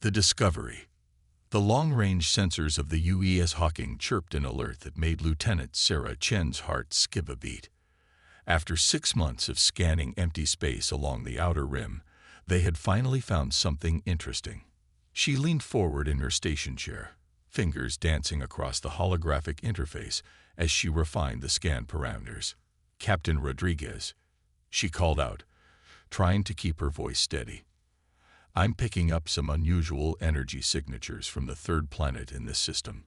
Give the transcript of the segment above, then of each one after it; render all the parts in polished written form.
The discovery. The long-range sensors of the UES Hawking chirped an alert that made Lieutenant Sarah Chen's heart skip a beat. After 6 months of scanning empty space along the outer rim, they had finally found something interesting. She leaned forward in her station chair, fingers dancing across the holographic interface as she refined the scan parameters. "Captain Rodriguez," she called out, trying to keep her voice steady. "I'm picking up some unusual energy signatures from the third planet in this system.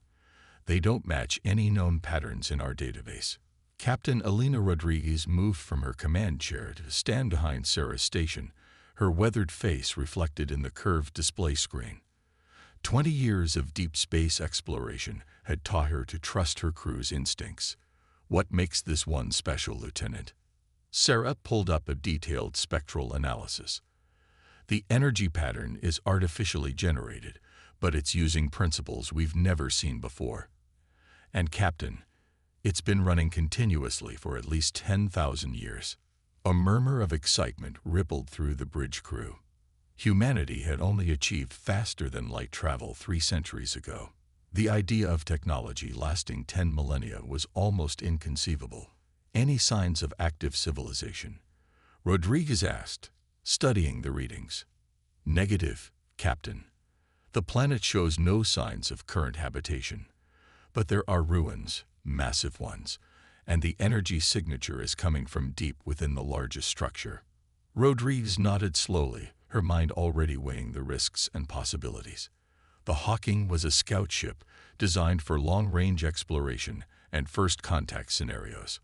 They don't match any known patterns in our database." Captain Elena Rodriguez moved from her command chair to stand behind Sarah's station, her weathered face reflected in the curved display screen. 20 years of deep space exploration had taught her to trust her crew's instincts. "What makes this one special, Lieutenant?" Sarah pulled up a detailed spectral analysis. "The energy pattern is artificially generated, but it's using principles we've never seen before. And Captain, it's been running continuously for at least 10,000 years. A murmur of excitement rippled through the bridge crew. Humanity had only achieved faster-than-light travel 3 centuries ago. The idea of technology lasting 10 millennia was almost inconceivable. "Any signs of active civilization?" Rodriguez asked, studying the readings. "Negative, Captain. The planet shows no signs of current habitation. But there are ruins, massive ones, and the energy signature is coming from deep within the largest structure." Rodriguez nodded slowly, her mind already weighing the risks and possibilities. The Hawking was a scout ship designed for long-range exploration and first contact scenarios.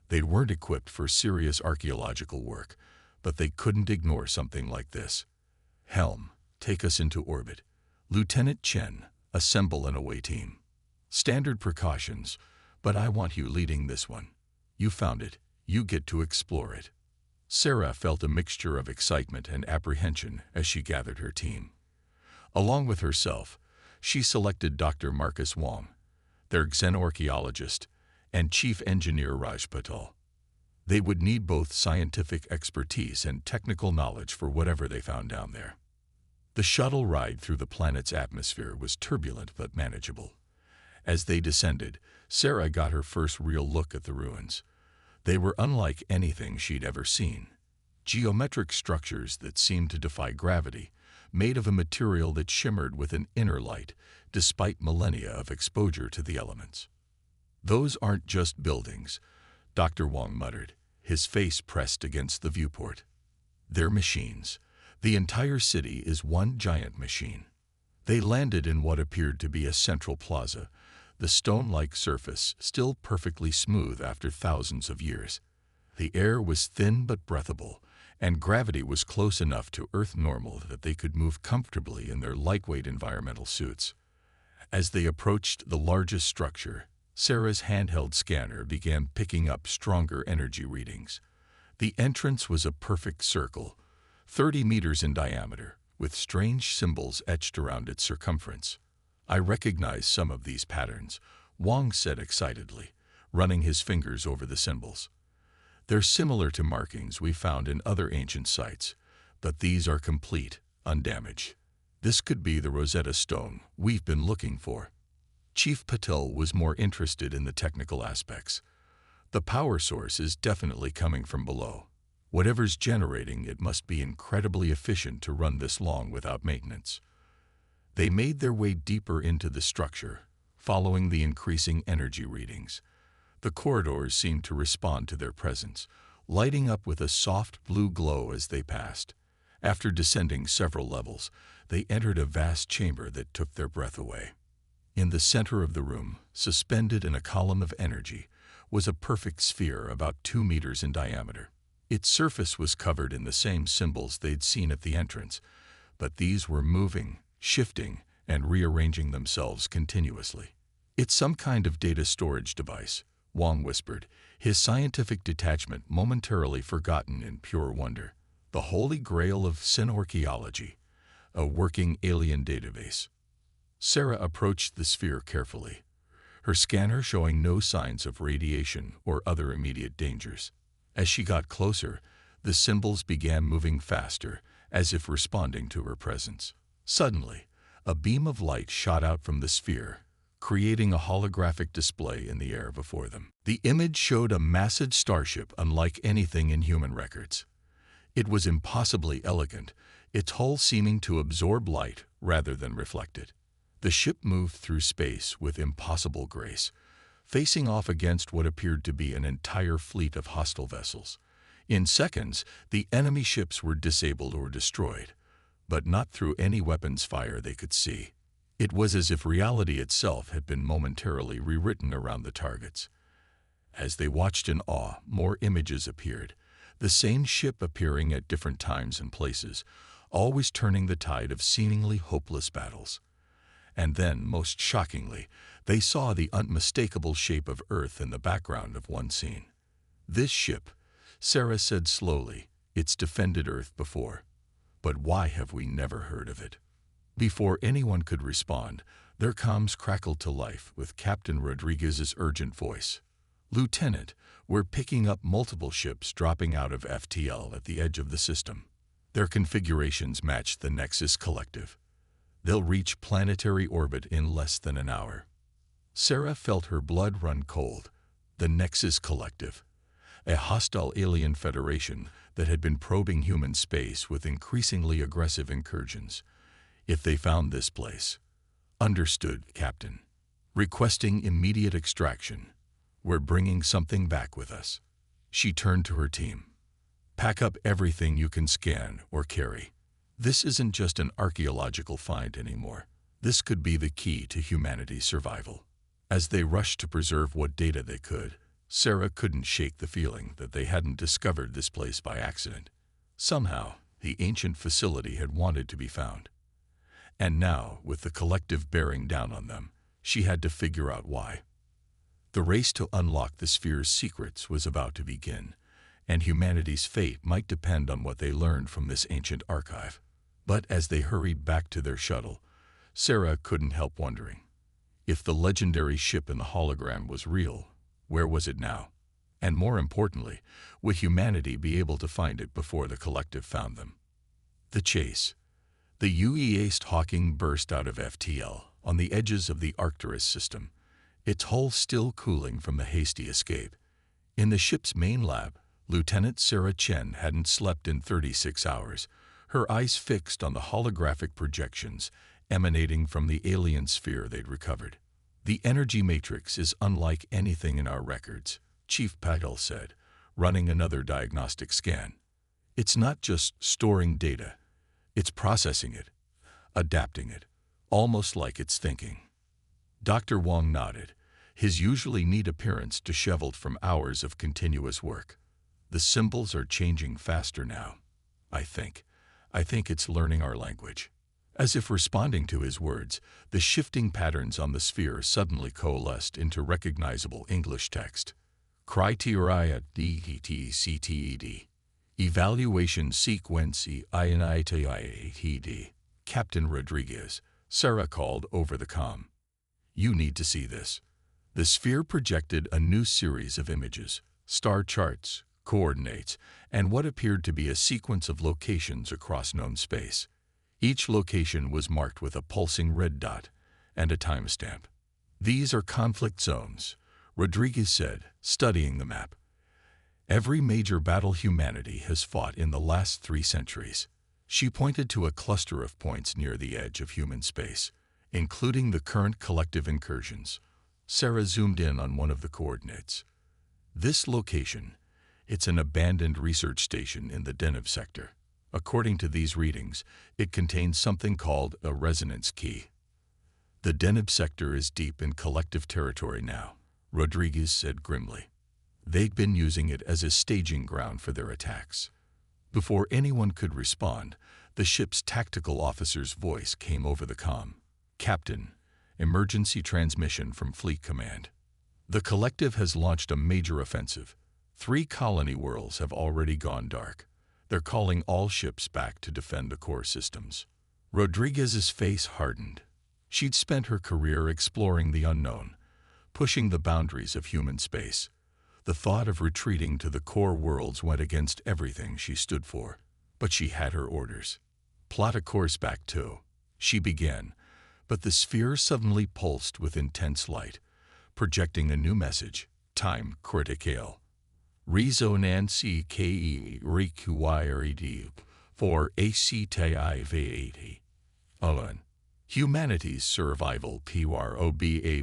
They weren't equipped for serious archaeological work, but they couldn't ignore something like this. "Helm, take us into orbit. Lieutenant Chen, assemble an away team. Standard precautions, but I want you leading this one. You found it, you get to explore it." Sarah felt a mixture of excitement and apprehension as she gathered her team. Along with herself, she selected Dr. Marcus Wong, their xenorchaeologist, and Chief Engineer Raj Patel. They would need both scientific expertise and technical knowledge for whatever they found down there. The shuttle ride through the planet's atmosphere was turbulent but manageable. As they descended, Sarah got her first real look at the ruins. They were unlike anything she'd ever seen. Geometric structures that seemed to defy gravity, made of a material that shimmered with an inner light, despite millennia of exposure to the elements. "Those aren't just buildings," Dr. Wong muttered, his face pressed against the viewport. "They're machines. The entire city is one giant machine." They landed in what appeared to be a central plaza, the stone-like surface still perfectly smooth after thousands of years. The air was thin but breathable, and gravity was close enough to Earth normal that they could move comfortably in their lightweight environmental suits. As they approached the largest structure, Sarah's handheld scanner began picking up stronger energy readings. The entrance was a perfect circle, 30 meters in diameter, with strange symbols etched around its circumference. "I recognize some of these patterns," Wong said excitedly, running his fingers over the symbols. "They're similar to markings we found in other ancient sites, but these are complete, undamaged. This could be the Rosetta Stone we've been looking for." Chief Patel was more interested in the technical aspects. "The power source is definitely coming from below. Whatever's generating it must be incredibly efficient to run this long without maintenance." They made their way deeper into the structure, following the increasing energy readings. The corridors seemed to respond to their presence, lighting up with a soft blue glow as they passed. After descending several levels, they entered a vast chamber that took their breath away. In the center of the room, suspended in a column of energy, was a perfect sphere about 2 meters in diameter. Its surface was covered in the same symbols they'd seen at the entrance, but these were moving, shifting, and rearranging themselves continuously. "It's some kind of data storage device," Wong whispered, his scientific detachment momentarily forgotten in pure wonder. "The holy grail of xenorchaeology, a working alien database." Sarah approached the sphere carefully, her scanner showing no signs of radiation or other immediate dangers. As she got closer, the symbols began moving faster, as if responding to her presence. Suddenly, A beam of light shot out from the sphere, creating a holographic display in the air before them. The image showed a massive starship unlike anything in human records. It was impossibly elegant, its hull seeming to absorb light rather than reflect it. The ship moved through space with impossible grace, facing off against what appeared to be an entire fleet of hostile vessels. In seconds, the enemy ships were disabled or destroyed, but not through any weapons fire they could see. It was as if reality itself had been momentarily rewritten around the targets. As they watched in awe, more images appeared, the same ship appearing at different times and places, always turning the tide of seemingly hopeless battles. And then, most shockingly, they saw the unmistakable shape of Earth in the background of one scene. This ship, Sarah said slowly, it's defended Earth before. But why have we never heard of it? Before anyone could respond, their comms crackled to life with Captain Rodriguez's urgent voice. Lieutenant, we're picking up multiple ships dropping out of FTL at the edge of the system. Their configurations match the Nexus Collective. They'll reach planetary orbit in less than an hour. Sarah felt her blood run cold. The Nexus Collective, a hostile alien federation that had been probing human space with increasingly aggressive incursions. If they found this place. Understood, Captain. Requesting immediate extraction. We're bringing something back with us. She turned to her team. Pack up everything you can scan or carry. This isn't just an archaeological find anymore. This could be the key to humanity's survival. As they rushed to preserve what data they could, Sarah couldn't shake the feeling that they hadn't discovered this place by accident. Somehow, the ancient facility had wanted to be found. And now, with the collective bearing down on them, she had to figure out why. The race to unlock the sphere's secrets was about to begin, and humanity's fate might depend on what they learned from this ancient archive. But as they hurried back to their shuttle, Sarah couldn't help wondering. If the legendary ship in the hologram was real, where was it now? And more importantly, would humanity be able to find it before the collective found them? The chase. The UEA's Hawking burst out of FTL on the edges of the Arcturus system, its hull still cooling from the hasty escape. In the ship's main lab, Lieutenant Sarah Chen hadn't slept in 36 hours, her eyes fixed on the holographic projections emanating from the alien sphere they'd recovered. The energy matrix is unlike anything in our records, Chief Patel said, running another diagnostic scan. It's not just storing data, it's processing it, adapting it, almost like it's thinking. Dr. Wong nodded, his usually neat appearance disheveled from hours of continuous work. The symbols are changing faster now, I think. I think it's learning our language. As if responding to his words, the shifting patterns on the sphere suddenly coalesced into recognizable English text. Criteria DETCTED. Evaluation sequence INITIATD. Captain Rodriguez, Sarah called over the comm. You need to see this. The sphere projected a new series of images, star charts, coordinates, and what appeared to be a sequence of locations across known space. Each location was marked with a pulsing red dot and a timestamp. These are conflict zones, Rodriguez said, studying the map. Every major battle humanity has fought in the last 3 centuries. She pointed to a cluster of points near the edge of human space, including the current collective incursions. Sarah zoomed in on one of the coordinates. This location, it's an abandoned research station in the Deneb sector. According to these readings, it contains something called a resonance key. The Deneb sector is deep in collective territory now, Rodriguez said grimly. They'd been using it as a staging ground for their attacks. Before anyone could respond, the ship's tactical officer's voice came over the comm. Captain, emergency transmission from Fleet Command. The collective has launched a major offensive. 3 colony worlds have already gone dark. They're calling all ships back to defend the core systems. Rodriguez's face hardened. She'd spent her career exploring the unknown, pushing the boundaries of human space. The thought of retreating to the core worlds went against everything she stood for. But she had her orders. Plot a course back to. She began, But the sphere suddenly pulsed with intense light, projecting a new message: time critical. Resonancy ke required for ACTIV80. Alone. Humanity's survival probability.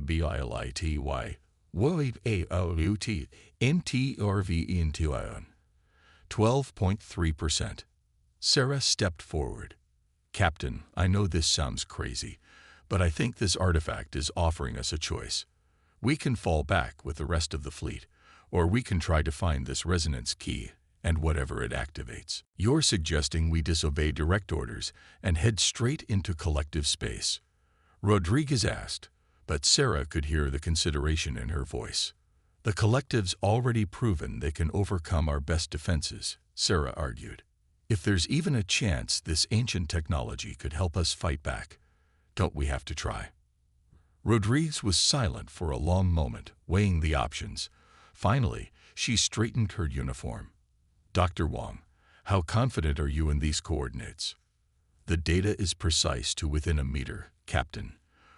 Worried AOUT NTRV into ion. 12.3%. Sarah stepped forward. Captain, I know this sounds crazy, but I think this artifact is offering us a choice. We can fall back with the rest of the fleet, or we can try to find this resonance key and whatever it activates. You're suggesting we disobey direct orders and head straight into collective space? Rodriguez asked, but Sarah could hear the consideration in her voice. The collective's already proven they can overcome our best defenses, Sarah argued. If there's even a chance this ancient technology could help us fight back, don't we have to try? Rodriguez was silent for a long moment, weighing the options. Finally, she straightened her uniform. Dr. Wong, how confident are you in these coordinates? The data is precise to within a meter, Captain.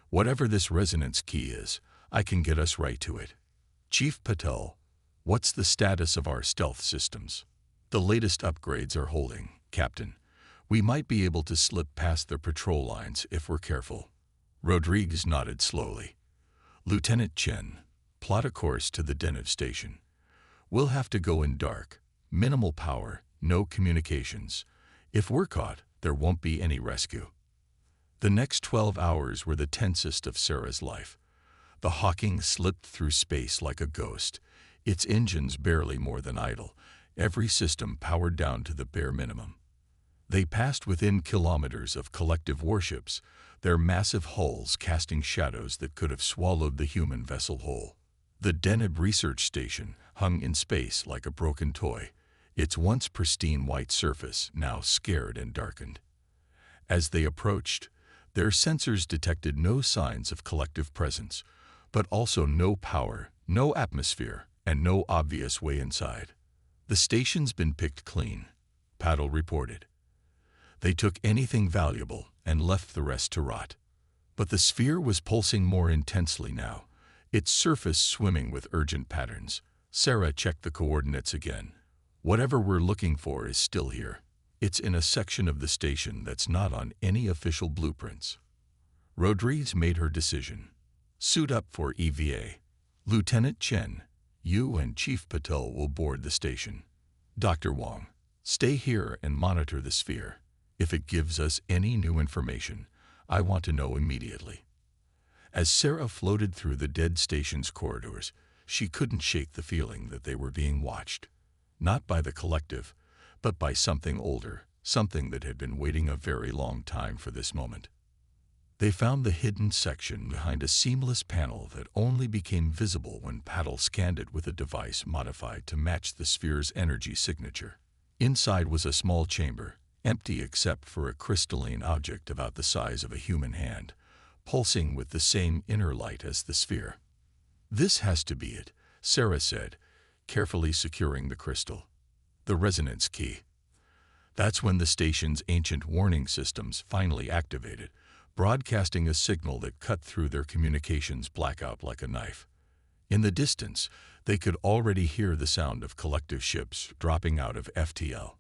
Whatever this resonance key is, I can get us right to it. Chief Patel, what's the status of our stealth systems? The latest upgrades are holding, Captain. We might be able to slip past their patrol lines if we're careful. Rodriguez nodded slowly. Lieutenant Chen, plot a course to the Deneb station. We'll have to go in dark. Minimal power, no communications. If we're caught, there won't be any rescue. The next 12 hours were the tensest of Sarah's life. The Hawking slipped through space like a ghost, its engines barely more than idle, every system powered down to the bare minimum. They passed within kilometers of collective warships, their massive hulls casting shadows that could have swallowed the human vessel whole. The Deneb research station hung in space like a broken toy, its once pristine white surface now scared and darkened. As they approached, their sensors detected no signs of collective presence, but also no power, no atmosphere, and no obvious way inside. The station's been picked clean, Paddle reported. They took anything valuable and left the rest to rot. But the sphere was pulsing more intensely now, its surface swimming with urgent patterns. Sarah checked the coordinates again. Whatever we're looking for is still here. It's in a section of the station that's not on any official blueprints. Rodriguez made her decision. Suit up for EVA. Lieutenant Chen, you and Chief Patel will board the station. Dr. Wong, stay here and monitor the sphere. If it gives us any new information, I want to know immediately. As Sarah floated through the dead station's corridors, she couldn't shake the feeling that they were being watched. Not by the collective, but by something older, something that had been waiting a very long time for this moment. They found the hidden section behind a seamless panel that only became visible when Paddle scanned it with a device modified to match the sphere's energy signature. Inside was a small chamber, empty except for a crystalline object about the size of a human hand, pulsing with the same inner light as the sphere. This has to be it, Sarah said, carefully securing the crystal. The resonance key. That's when the station's ancient warning systems finally activated, broadcasting a signal that cut through their communications blackout like a knife. In the distance, they could already hear the sound of collective ships dropping out of FTL.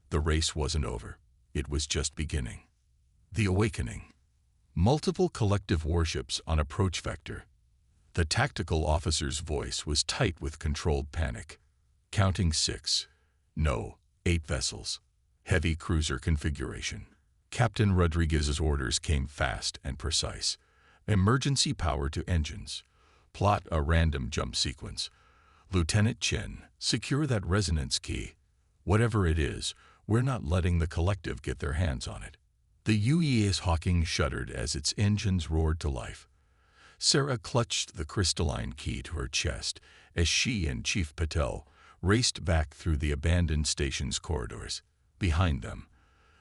The race wasn't over. It was just beginning. The awakening. Multiple collective warships on approach vector. The tactical officer's voice was tight with controlled panic. Counting 6. No, 8 vessels. Heavy cruiser configuration. Captain Rodriguez's orders came fast and precise. Emergency power to engines. Plot a random jump sequence. Lieutenant Chen, secure that resonance key. Whatever it is, we're not letting the collective get their hands on it. The UES Hawking shuddered as its engines roared to life. Sarah clutched the crystalline key to her chest as she and Chief Patel raced back through the abandoned station's corridors. Behind them,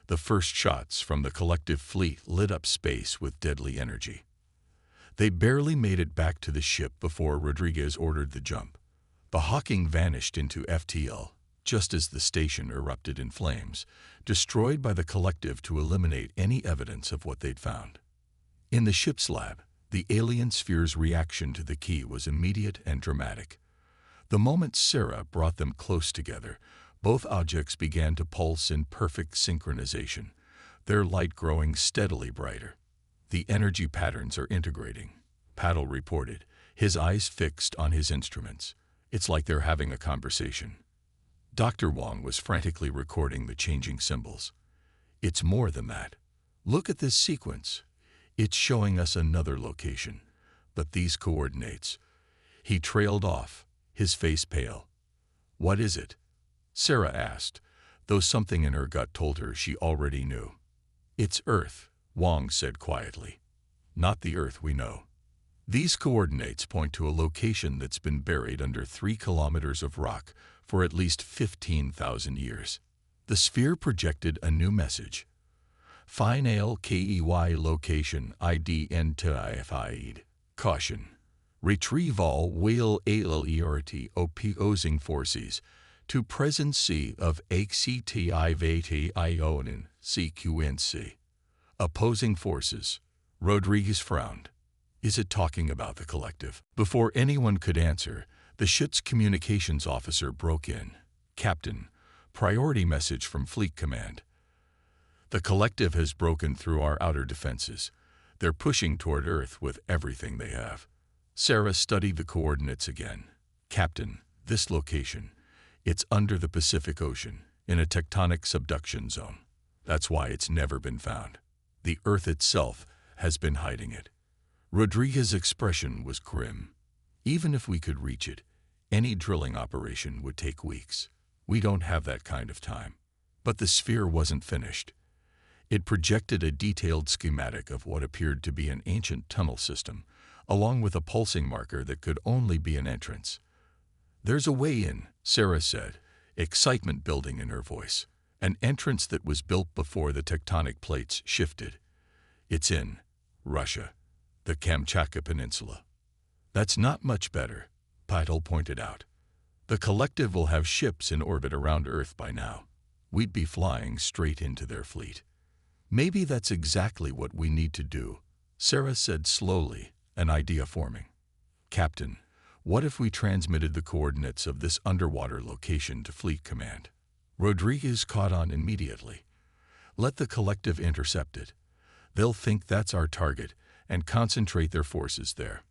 the first shots from the collective fleet lit up space with deadly energy. They barely made it back to the ship before Rodriguez ordered the jump. The Hawking vanished into FTL, just as the station erupted in flames, destroyed by the collective to eliminate any evidence of what they'd found. In the ship's lab, the alien sphere's reaction to the key was immediate and dramatic. The moment Sarah brought them close together, both objects began to pulse in perfect synchronization, their light growing steadily brighter. The energy patterns are integrating, Paddle reported, his eyes fixed on his instruments. It's like they're having a conversation. Dr. Wong was frantically recording the changing symbols. It's more than that. Look at this sequence. It's showing us another location. But these coordinates. He trailed off, his face pale. What is it? Sarah asked, though something in her gut told her she already knew. It's Earth, Wong said quietly. Not the Earth we know. These coordinates point to a location that's been buried under 3 kilometers of rock for at least 15,000 years. The sphere projected a new message. Final KEY location identified. Caution. Retrieval will alert opposing forces to presence of activation sequence. Opposing forces. Rodriguez frowned. Is it talking about the collective? Before anyone could answer, the ship's communications officer broke in. Captain, priority message from Fleet Command. The collective has broken through our outer defenses. They're pushing toward Earth with everything they have. Sarah studied the coordinates again. Captain, this location. It's under the Pacific Ocean, in a tectonic subduction zone. That's why it's never been found. The Earth itself has been hiding it. Rodriguez's expression was grim. Even if we could reach it, any drilling operation would take weeks. We don't have that kind of time. But the sphere wasn't finished. It projected a detailed schematic of what appeared to be an ancient tunnel system, along with a pulsing marker that could only be an entrance. There's a way in, Sarah said, excitement building in her voice. An entrance that was built before the tectonic plates shifted. It's in Russia, the Kamchatka Peninsula. That's not much better, Paddle pointed out. The collective will have ships in orbit around Earth by now. We'd be flying straight into their fleet. Maybe that's exactly what we need to do, Sarah said slowly, an idea forming. Captain, what if we transmitted the coordinates of this underwater location to Fleet Command? Rodriguez caught on immediately. Let the collective intercept it. They'll think that's our target and concentrate their forces there,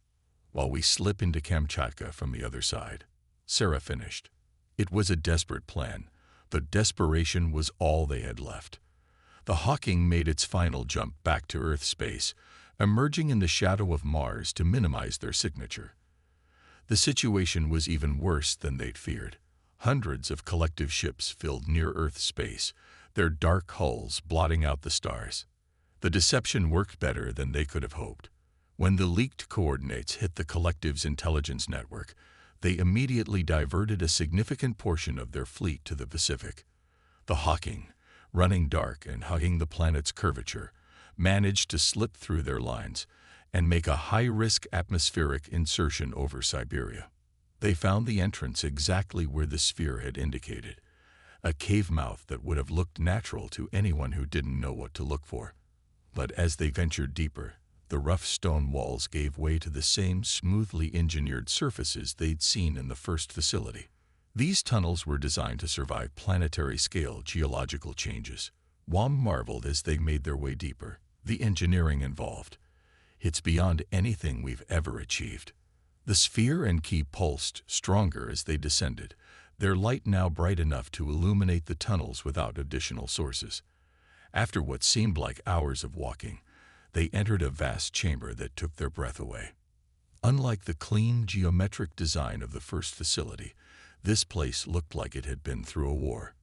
while we slip into Kamchatka from the other side. Sarah finished. It was a desperate plan, but desperation was all they had left. The Hawking made its final jump back to Earth space, emerging in the shadow of Mars to minimize their signature. The situation was even worse than they'd feared. Hundreds of collective ships filled near-Earth space, their dark hulls blotting out the stars. The deception worked better than they could have hoped. When the leaked coordinates hit the collective's intelligence network, they immediately diverted a significant portion of their fleet to the Pacific. The Hawking, running dark and hugging the planet's curvature, managed to slip through their lines and make a high-risk atmospheric insertion over Siberia. They found the entrance exactly where the sphere had indicated, a cave mouth that would have looked natural to anyone who didn't know what to look for. But as they ventured deeper, the rough stone walls gave way to the same smoothly engineered surfaces they'd seen in the first facility. These tunnels were designed to survive planetary-scale geological changes. Wong marveled as they made their way deeper. The engineering involved. It's beyond anything we've ever achieved. The sphere and key pulsed stronger as they descended, their light now bright enough to illuminate the tunnels without additional sources. After what seemed like hours of walking, they entered a vast chamber that took their breath away. Unlike the clean, geometric design of the first facility, this place looked like it had been through a war.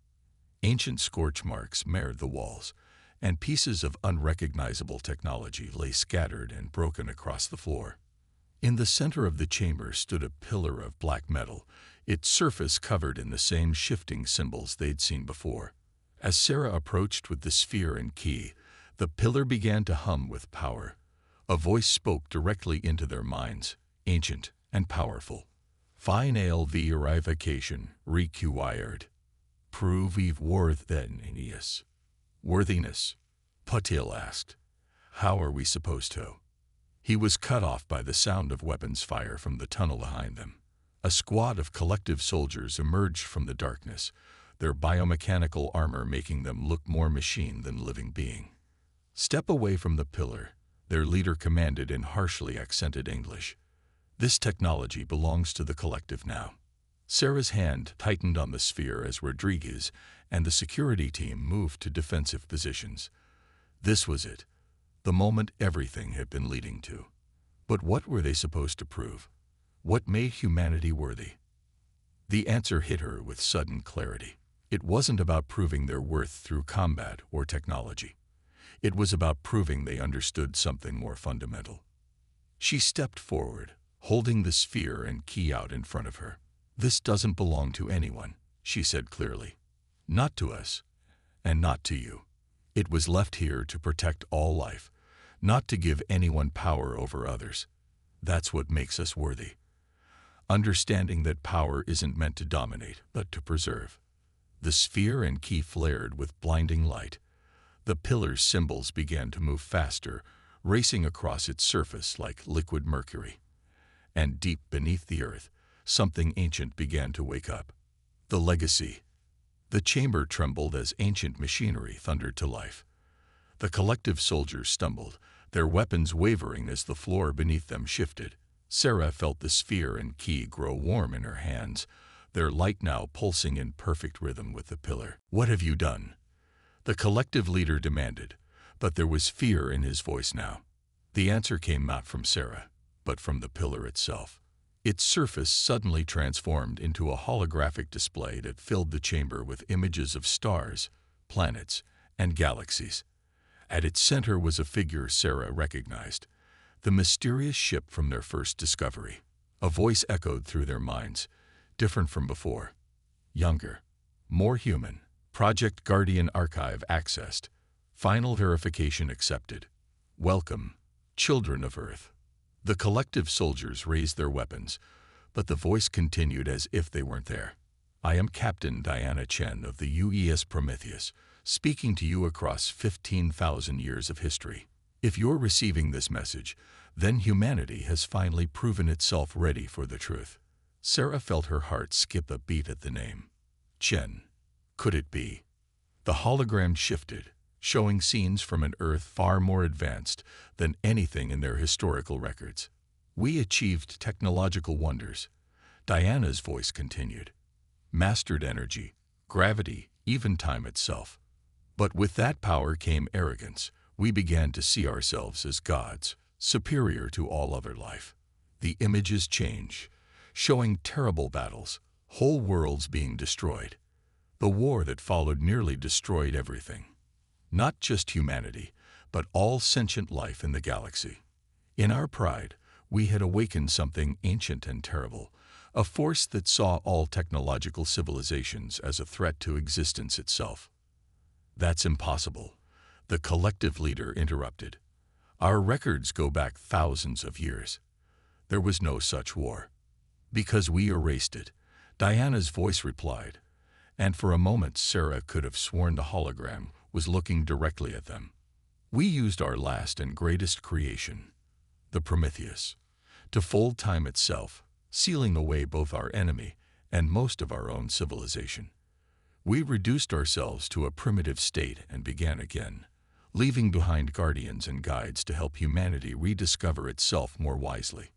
Ancient scorch marks marred the walls, and pieces of unrecognizable technology lay scattered and broken across the floor. In the center of the chamber stood a pillar of black metal, its surface covered in the same shifting symbols they'd seen before. As Sarah approached with the sphere and key, the pillar began to hum with power. A voice spoke directly into their minds, ancient and powerful. Final verification required. Prove you've worthiness. Worthiness? Patil asked. How are we supposed to? He was cut off by the sound of weapons fire from the tunnel behind them. A squad of collective soldiers emerged from the darkness, their biomechanical armor making them look more machine than living being. "Step away from the pillar," their leader commanded in harshly accented English. "This technology belongs to the collective now." Sarah's hand tightened on the sphere as Rodriguez and the security team moved to defensive positions. This was it, the moment everything had been leading to. But what were they supposed to prove? What made humanity worthy? The answer hit her with sudden clarity. It wasn't about proving their worth through combat or technology. It was about proving they understood something more fundamental. She stepped forward, holding the sphere and key out in front of her. "This doesn't belong to anyone," she said clearly. "Not to us, and not to you. It was left here to protect all life, not to give anyone power over others. That's what makes us worthy. Understanding that power isn't meant to dominate, but to preserve." The sphere and key flared with blinding light. The pillar's symbols began to move faster, racing across its surface like liquid mercury. And deep beneath the earth, something ancient began to wake up. The legacy. The chamber trembled as ancient machinery thundered to life. The collective soldiers stumbled, their weapons wavering as the floor beneath them shifted. Sarah felt the sphere and key grow warm in her hands, their light now pulsing in perfect rhythm with the pillar. "What have you done?" the collective leader demanded, but there was fear in his voice now. The answer came not from Sarah, but from the pillar itself. Its surface suddenly transformed into a holographic display that filled the chamber with images of stars, planets, and galaxies. At its center was a figure Sarah recognized, the mysterious ship from their first discovery. A voice echoed through their minds, different from before. Younger, more human. Project Guardian Archive accessed. Final verification accepted. Welcome, children of Earth. The collective soldiers raised their weapons, but the voice continued as if they weren't there. "I am Captain Diana Chen of the UES Prometheus, speaking to you across 15,000 years of history. If you're receiving this message, then humanity has finally proven itself ready for the truth." Sarah felt her heart skip a beat at the name. Chen. Could it be? The hologram shifted, showing scenes from an Earth far more advanced than anything in their historical records. "We achieved technological wonders," Diana's voice continued. "Mastered energy, gravity, even time itself. But with that power came arrogance. We began to see ourselves as gods, superior to all other life. The images change, showing terrible battles, whole worlds being destroyed. The war that followed nearly destroyed everything. Not just humanity, but all sentient life in the galaxy. In our pride, we had awakened something ancient and terrible, a force that saw all technological civilizations as a threat to existence itself." "That's impossible," the collective leader interrupted. "Our records go back thousands of years. There was no such war." "Because we erased it," Diana's voice replied, and for a moment Sarah could have sworn the hologram was looking directly at them. "We used our last and greatest creation, the Prometheus, to fold time itself, sealing away both our enemy and most of our own civilization. We reduced ourselves to a primitive state and began again, leaving behind guardians and guides to help humanity rediscover itself more wisely."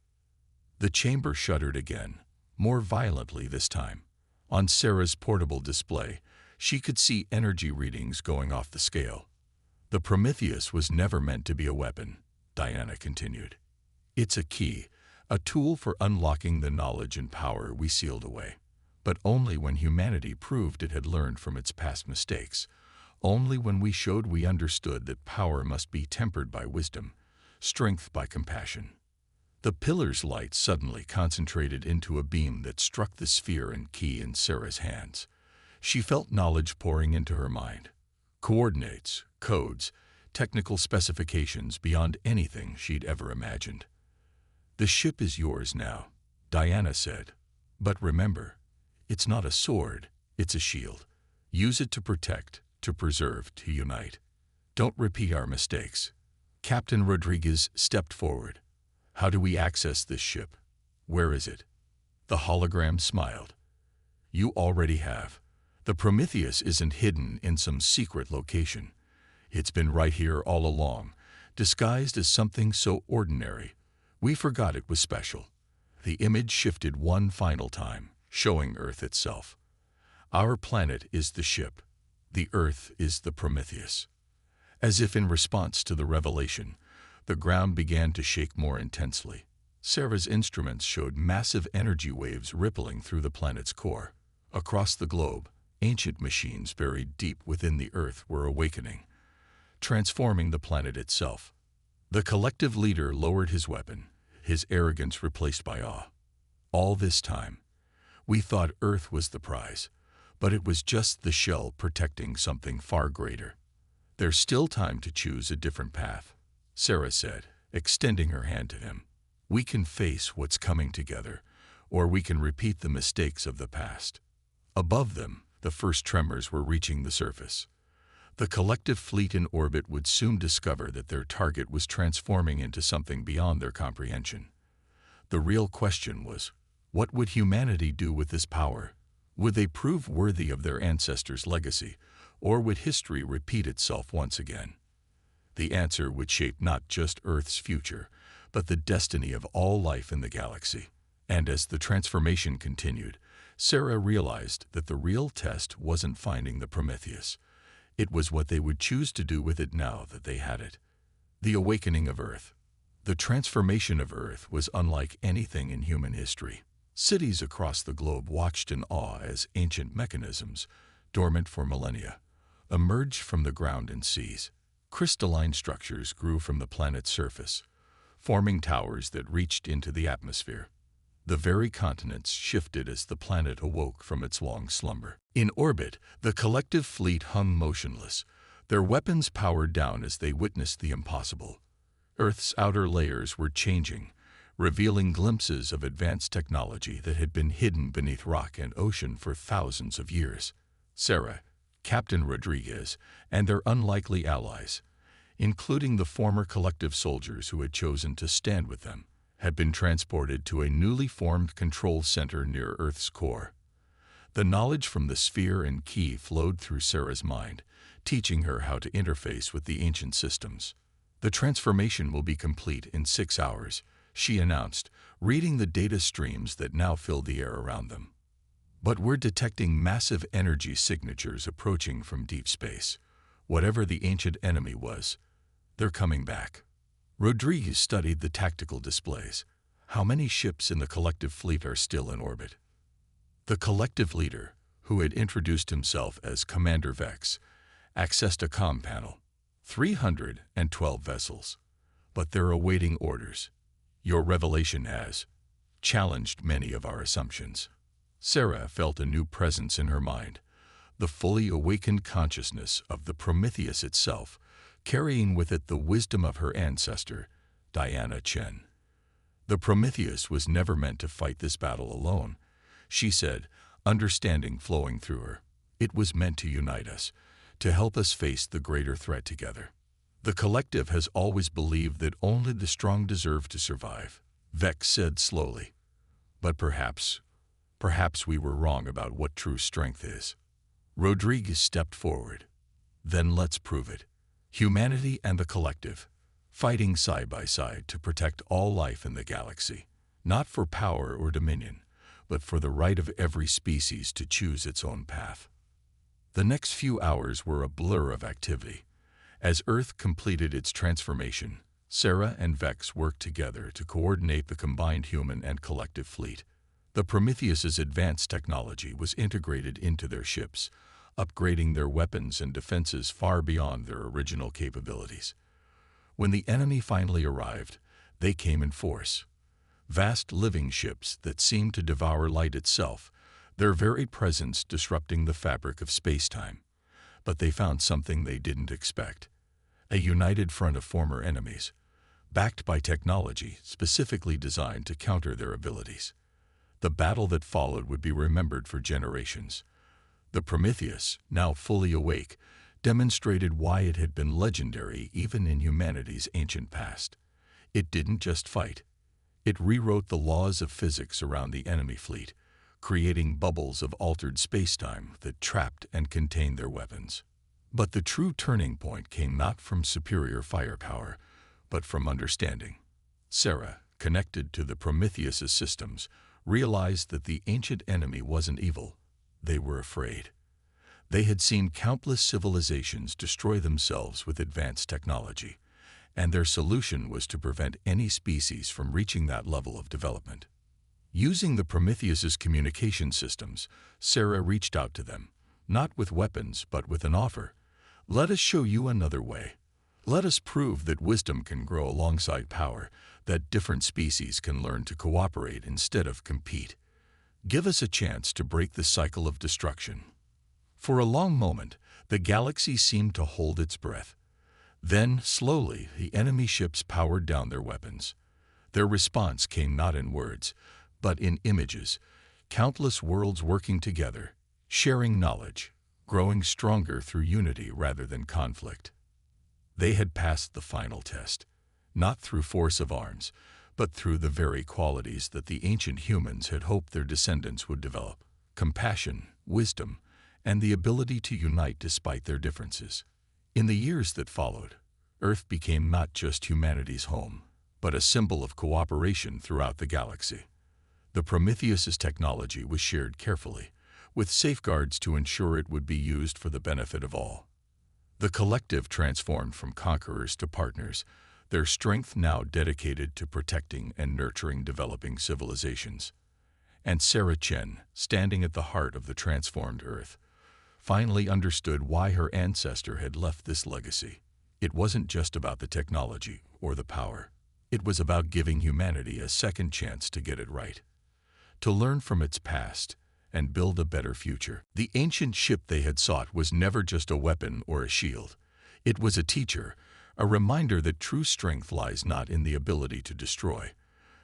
The chamber shuddered again, more violently this time. On Sarah's portable display, she could see energy readings going off the scale. "The Prometheus was never meant to be a weapon," Diana continued. "It's a key, a tool for unlocking the knowledge and power we sealed away. But only when humanity proved it had learned from its past mistakes, only when we showed we understood that power must be tempered by wisdom, strength by compassion." The pillar's light suddenly concentrated into a beam that struck the sphere and key in Sarah's hands. She felt knowledge pouring into her mind. Coordinates, codes, technical specifications beyond anything she'd ever imagined. "The ship is yours now," Diana said. "But remember, it's not a sword, it's a shield. Use it to protect, to preserve, to unite. Don't repeat our mistakes." Captain Rodriguez stepped forward. How do we access this ship? Where is it? The hologram smiled. You already have. The Prometheus isn't hidden in some secret location. It's been right here all along, disguised as something so ordinary, we forgot it was special. The image shifted one final time, showing Earth itself. Our planet is the ship. The Earth is the Prometheus. As if in response to the revelation, the ground began to shake more intensely. Sarah's instruments showed massive energy waves rippling through the planet's core. Across the globe, ancient machines buried deep within the Earth were awakening, transforming the planet itself. The collective leader lowered his weapon, his arrogance replaced by awe. All this time, we thought Earth was the prize, but it was just the shell protecting something far greater. There's still time to choose a different path, Sarah said, extending her hand to him. We can face what's coming together, or we can repeat the mistakes of the past. Above them, the first tremors were reaching the surface. The collective fleet in orbit would soon discover that their target was transforming into something beyond their comprehension. The real question was, what would humanity do with this power? Would they prove worthy of their ancestors' legacy, or would history repeat itself once again? The answer would shape not just Earth's future, but the destiny of all life in the galaxy. And as the transformation continued, Sarah realized that the real test wasn't finding the Prometheus. It was what they would choose to do with it now that they had it. The awakening of Earth. The transformation of Earth was unlike anything in human history. Cities across the globe watched in awe as ancient mechanisms, dormant for millennia, emerged from the ground and seas. Crystalline structures grew from the planet's surface, forming towers that reached into the atmosphere. The very continents shifted as the planet awoke from its long slumber. In orbit, the collective fleet hung motionless, their weapons powered down as they witnessed the impossible. Earth's outer layers were changing, revealing glimpses of advanced technology that had been hidden beneath rock and ocean for thousands of years. Sarah, Captain Rodriguez, and their unlikely allies, including the former collective soldiers who had chosen to stand with them, had been transported to a newly formed control center near Earth's core. The knowledge from the sphere and key flowed through Sarah's mind, teaching her how to interface with the ancient systems. The transformation will be complete in 6 hours, she announced, reading the data streams that now filled the air around them. But we're detecting massive energy signatures approaching from deep space. Whatever the ancient enemy was, they're coming back. Rodriguez studied the tactical displays. How many ships in the collective fleet are still in orbit? The collective leader, who had introduced himself as Commander Vex, accessed a comm panel. 312 vessels. But they're awaiting orders. Your revelation has challenged many of our assumptions. Sarah felt a new presence in her mind, the fully awakened consciousness of the Prometheus itself, carrying with it the wisdom of her ancestor, Diana Chen. The Prometheus was never meant to fight this battle alone, she said, understanding flowing through her. It was meant to unite us, to help us face the greater threat together. The collective has always believed that only the strong deserve to survive, Vex said slowly. But perhaps we were wrong about what true strength is. Rodriguez stepped forward. Then let's prove it. Humanity and the collective, fighting side by side to protect all life in the galaxy, not for power or dominion, but for the right of every species to choose its own path. The next few hours were a blur of activity. As Earth completed its transformation, Sarah and Vex worked together to coordinate the combined human and collective fleet. The Prometheus's advanced technology was integrated into their ships, upgrading their weapons and defenses far beyond their original capabilities. When the enemy finally arrived, they came in force. Vast living ships that seemed to devour light itself, their very presence disrupting the fabric of space-time. But they found something they didn't expect: a united front of former enemies, backed by technology specifically designed to counter their abilities. The battle that followed would be remembered for generations. The Prometheus, now fully awake, demonstrated why it had been legendary even in humanity's ancient past. It didn't just fight. It rewrote the laws of physics around the enemy fleet, creating bubbles of altered spacetime that trapped and contained their weapons. But the true turning point came not from superior firepower, but from understanding. Sarah, connected to the Prometheus' systems, realized that the ancient enemy wasn't evil. They were afraid. They had seen countless civilizations destroy themselves with advanced technology, and their solution was to prevent any species from reaching that level of development. Using the Prometheus' communication systems, Sarah reached out to them, not with weapons but with an offer. Let us show you another way. Let us prove that wisdom can grow alongside power, that different species can learn to cooperate instead of compete. Give us a chance to break the cycle of destruction. For a long moment, the galaxy seemed to hold its breath. Then, slowly, the enemy ships powered down their weapons. Their response came not in words, but in images, countless worlds working together, sharing knowledge, growing stronger through unity rather than conflict. They had passed the final test, not through force of arms, but through the very qualities that the ancient humans had hoped their descendants would develop: compassion, wisdom, and the ability to unite despite their differences. In the years that followed, Earth became not just humanity's home, but a symbol of cooperation throughout the galaxy. The Prometheus' technology was shared carefully, with safeguards to ensure it would be used for the benefit of all. The collective transformed from conquerors to partners, their strength now dedicated to protecting and nurturing developing civilizations. And Sarah Chen, standing at the heart of the transformed Earth, finally understood why her ancestor had left this legacy. It wasn't just about the technology or the power. It was about giving humanity a second chance to get it right, to learn from its past and build a better future. The ancient ship they had sought was never just a weapon or a shield. It was a teacher, a reminder that true strength lies not in the ability to destroy,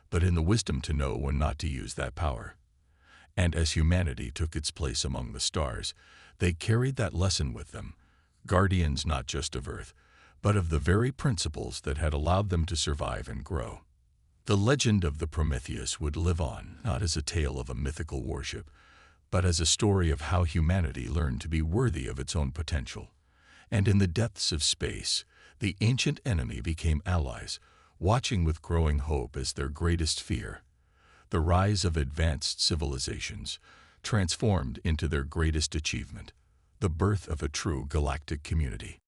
but in the wisdom to know when not to use that power. And as humanity took its place among the stars, they carried that lesson with them, guardians not just of Earth, but of the very principles that had allowed them to survive and grow. The legend of the Prometheus would live on, not as a tale of a mythical warship, but as a story of how humanity learned to be worthy of its own potential. And in the depths of space, the ancient enemy became allies, watching with growing hope as their greatest fear. The rise of advanced civilizations transformed into their greatest achievement, the birth of a true galactic community.